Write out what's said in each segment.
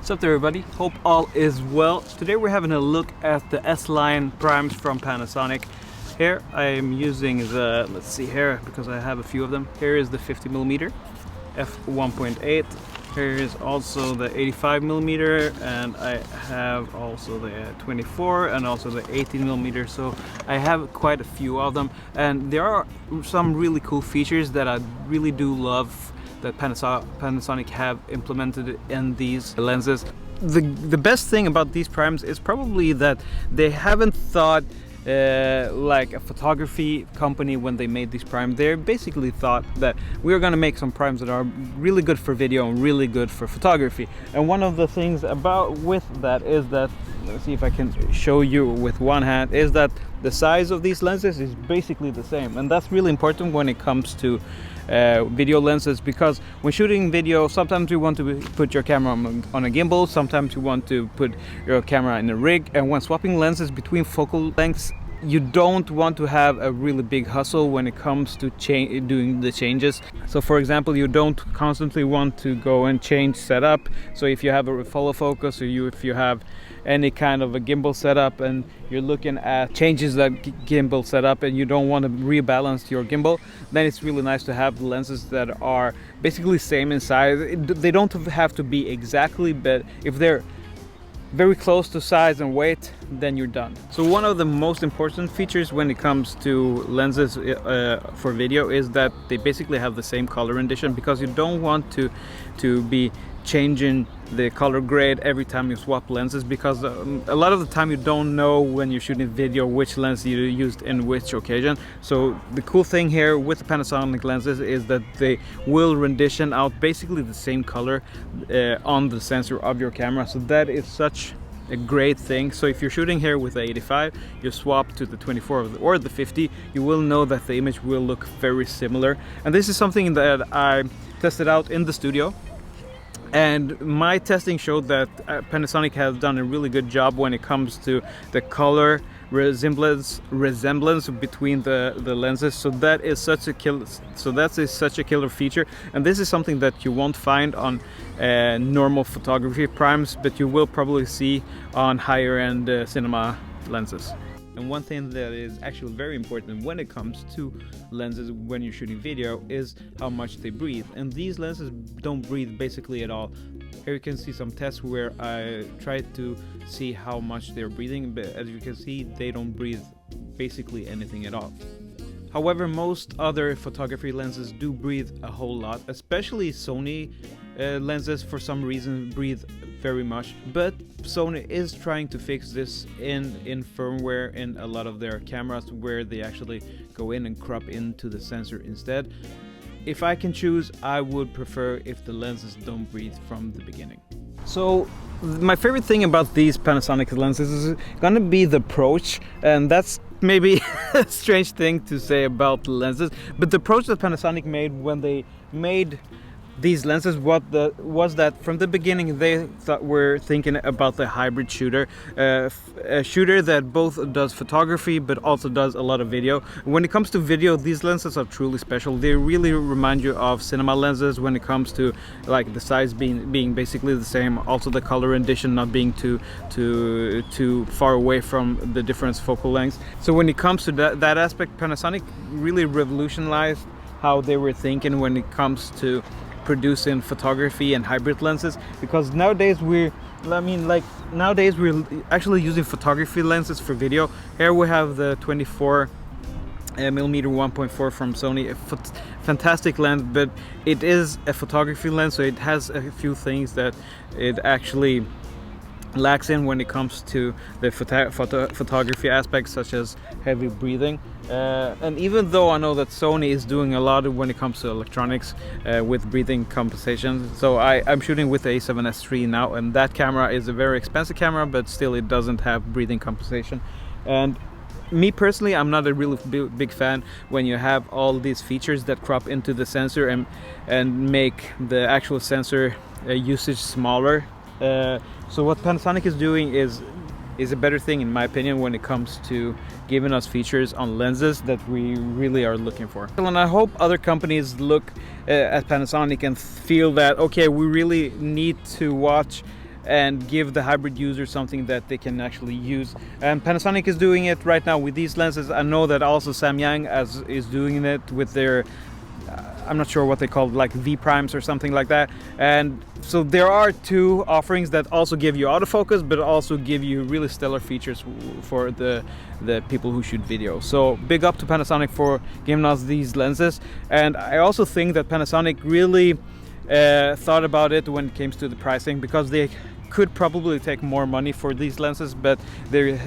What's up there, everybody? Hope all is well. Today we're having a look at the S-line primes from Panasonic. Here I am using the, let's see here, because I have a few of them. Here is the 50mm f1.8. Here is also the 85mm, and I have also the 24 and also the 18mm. So I have quite a few of them, and there are some really cool features that I really do love that Panasonic have implemented in these lenses. The best thing about these primes is probably that they haven't thought like a photography company when they made these primes. They basically thought that we're gonna make some primes that are really good for video and really good for photography. And one of the things with that is that, let's see if I can show you with one hand, is that the size of these lenses is basically the same, and that's really important when it comes to video lenses, because when shooting video, sometimes you want to put your camera on a gimbal, sometimes you want to put your camera in a rig, and when swapping lenses between focal lengths, you don't want to have a really big hustle when it comes to doing the changes. So for example, you don't constantly want to go and change setup. So if you have a follow focus, or if you have any kind of a gimbal setup and you're looking at changes that gimbal setup and you don't want to rebalance your gimbal, then it's really nice to have lenses that are basically same in size. They don't have to be exactly, but if they're very close to size and weight, then you're done. So one of the most important features when it comes to lenses for video is that they basically have the same color rendition, because you don't want to be changing the color grade every time you swap lenses, because a lot of the time you don't know when you're shooting video which lens you used in which occasion. So the cool thing here with the Panasonic lenses is that they will rendition out basically the same color on the sensor of your camera. So that is such a great thing. So if you're shooting here with the 85, you swap to the 24 or the 50, you will know that the image will look very similar. And this is something that I tested out in the studio. And my testing showed that Panasonic has done a really good job when it comes to the color resemblance between the lenses. So that is such a killer feature, and this is something that you won't find on normal photography primes, but you will probably see on higher end cinema lenses. And one thing that is actually very important when it comes to lenses when you're shooting video is how much they breathe. And these lenses don't breathe basically at all. Here you can see some tests where I tried to see how much they're breathing, but as you can see, they don't breathe basically anything at all. However, most other photography lenses do breathe a whole lot, especially Sony lenses for some reason breathe very much, but Sony is trying to fix this in firmware in a lot of their cameras, where they actually go in and crop into the sensor instead. If I can choose, I would prefer if the lenses don't breathe from the beginning. So my favorite thing about these Panasonic lenses is gonna be the approach, and that's maybe a strange thing to say about the lenses, but the approach that Panasonic made when they made these lenses was that from the beginning they were thinking about the hybrid shooter, a shooter that both does photography but also does a lot of video. When it comes to video, these lenses are truly special. They really remind you of cinema lenses when it comes to like the size being basically the same, also the color rendition not being too far away from the different focal lengths. So when it comes to that aspect, Panasonic really revolutionized how they were thinking when it comes to producing photography and hybrid lenses, because nowadays we're actually using photography lenses for video. Here we have the 24mm 1.4 from Sony, a fantastic lens, but it is a photography lens, so it has a few things that it actually lacks in when it comes to the photography aspects, such as heavy breathing. And even though I know that Sony is doing a lot when it comes to electronics with breathing compensation, so I'm shooting with the A7S III now, and that camera is a very expensive camera, but still it doesn't have breathing compensation. And me personally, I'm not a really big fan when you have all these features that crop into the sensor and make the actual sensor usage smaller. So what Panasonic is doing is a better thing, in my opinion, when it comes to giving us features on lenses that we really are looking for. And I hope other companies look at Panasonic and feel that, okay, we really need to watch and give the hybrid user something that they can actually use. And Panasonic is doing it right now with these lenses. I know that also Samyang is doing it with their I'm not sure what they call it, like V primes or something like that. And so there are two offerings that also give you autofocus, but also give you really stellar features for the people who shoot video. So big up to Panasonic for giving us these lenses. And I also think that Panasonic really thought about it when it came to the pricing, because they could probably take more money for these lenses, but they're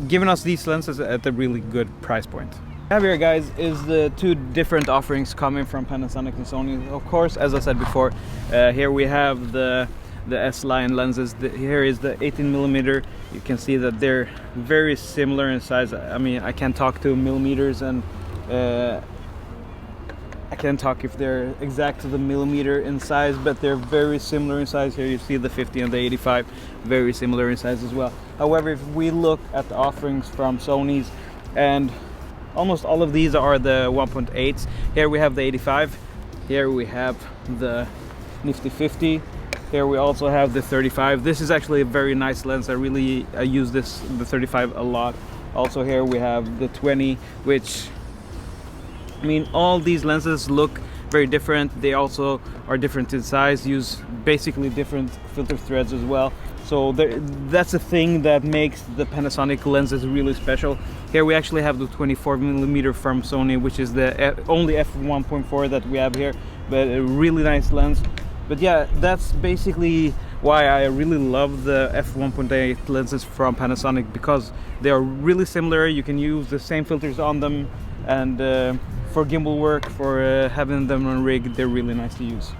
giving us these lenses at a really good price point. Have here, guys, is the two different offerings coming from Panasonic and Sony. Of course, as I said before, here we have the S-line lenses. Here is the 18mm. You can see that they're very similar in size. I mean, I can't talk to millimeters, and I can't talk if they're exact to the millimeter in size, but they're very similar in size. Here you see the 50 and the 85, very similar in size as well. However, if we look at the offerings from Sony's, and almost all of these are the 1.8s. Here we have the 85. Here we have the nifty 50. Here we also have the 35. This is actually a very nice lens. I use the 35 a lot. Also here we have the 20, which, I mean, all these lenses look very different. They also are different in size, use basically different filter threads as well. So that's a thing that makes the Panasonic lenses really special. Here we actually have the 24mm from Sony, which is the only f1.4 that we have here, but a really nice lens. But yeah, that's basically why I really love the f1.8 lenses from Panasonic, because they are really similar. You can use the same filters on them, and for gimbal work, for having them on rig, they're really nice to use.